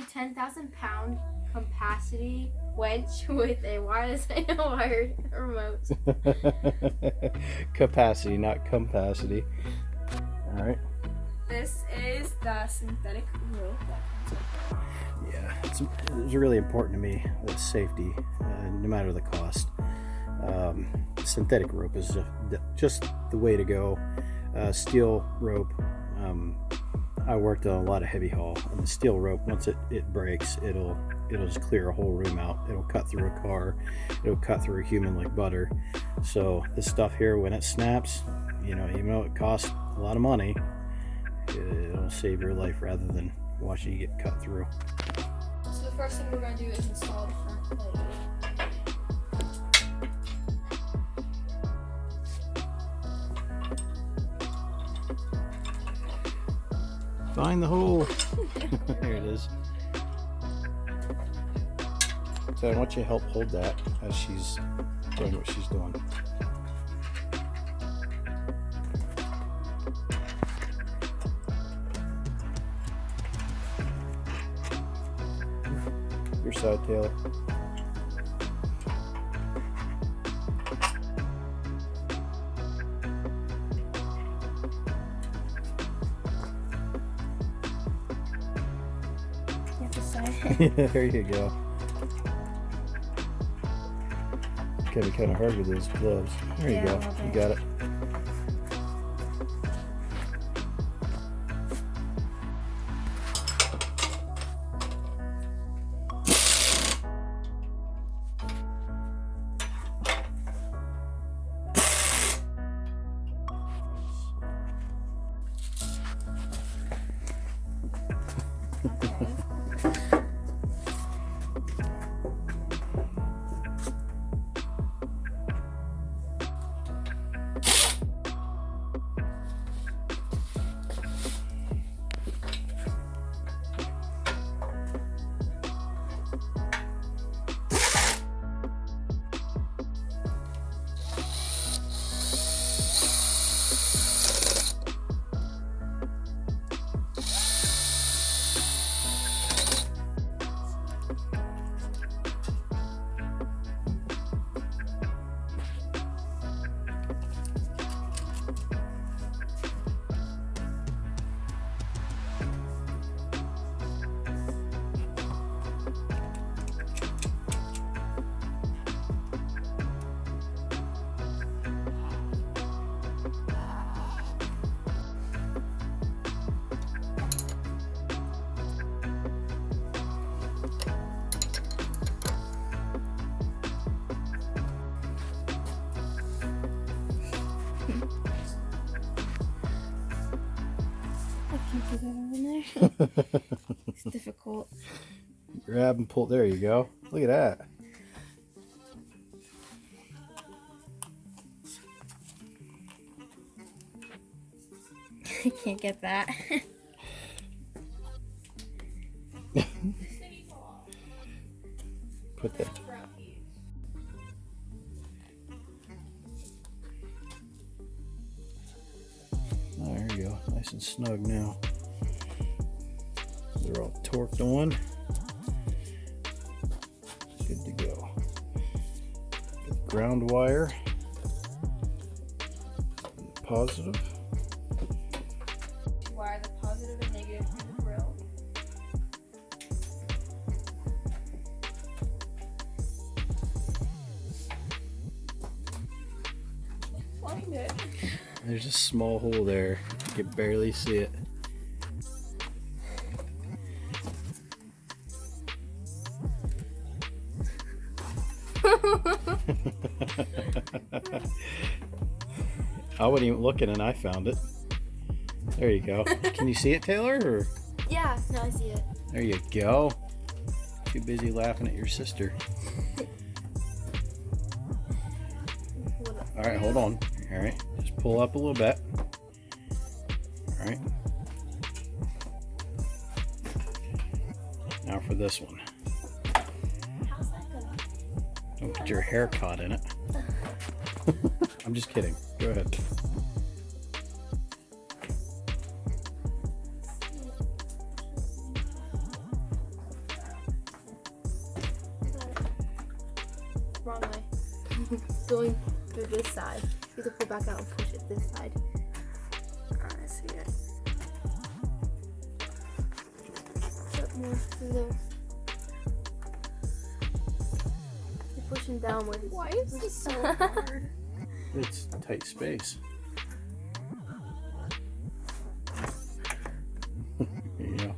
10,000-pound capacity winch with a wireless and a wired remote. Capacity, not compacity. All right. This is the synthetic rope that comes with it. Yeah, it's really important to me that safety, no matter the cost. Synthetic rope is just the way to go. Steel rope. I worked on a lot of heavy haul, and the steel rope, once it breaks, it'll just clear a whole room out. It'll cut through a car. It'll cut through a human like butter. So this stuff here, when it snaps, even though it costs a lot of money, it'll save your life rather than watching you get cut through. So the first thing we're going to do is install the front plate. Find the hole. There it is. So I want you to help hold that as she's doing what she's doing. Your side, Taylor. Yeah, there you go. It's gonna be kind of hard with those gloves. There you go. You got it. Get that over there. It's difficult. Grab and pull. There you go. Look at that. I can't get that. Put that. Oh, there you go. Nice and snug now. They're all torqued on. Good to go. The ground wire. Positive. Wire the positive and negative to the grill. Find it. There's a small hole there. You can barely see it. I wasn't even looking and I found it. There you go. Can you see it, Taylor? Or? Yeah, no, I see it. There you go. Too busy laughing at your sister. All right, hold on. All right, just pull up a little bit. All right. Now for this one. How's that gonna? Don't get your hair caught in it. I'm just kidding. Go ahead. going through this side. You have to pull back out and push it this side. I see it. Put more through there. You're pushing downwards. Why is this so hard? It's tight space. Yeah.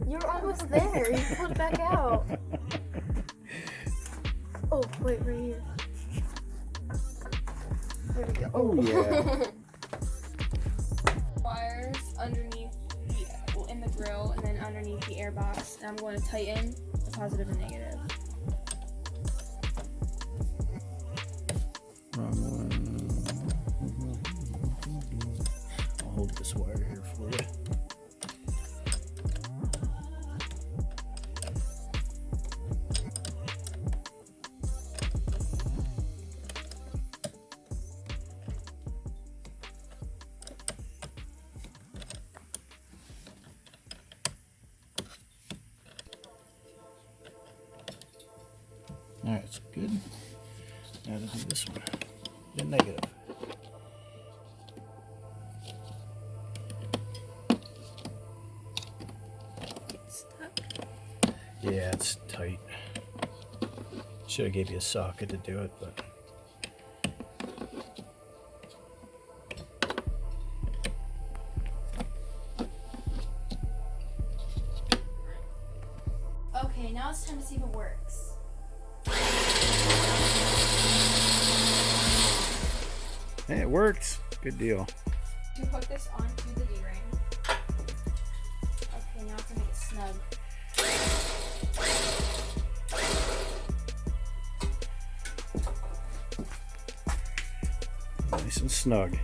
You're almost there. You pulled it back out. Oh, wait, right here. There we go. Oh yeah. Wires underneath in the grill and then underneath the air box, and I'm going to tighten the positive and negative. I'll hold this wire here for you. Alright, it's good. Now to do this one. The negative. Get stuck. Yeah, it's tight. Should have gave you a socket to do it, but Okay, now it's time to see if it works. hey, it works. Good deal. To hook this onto the D-ring. Okay, now to make it snug. Nice and snug.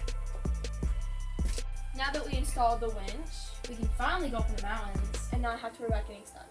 Now that we installed the winch, we can finally go up in the mountains and not have to worry about getting stuck.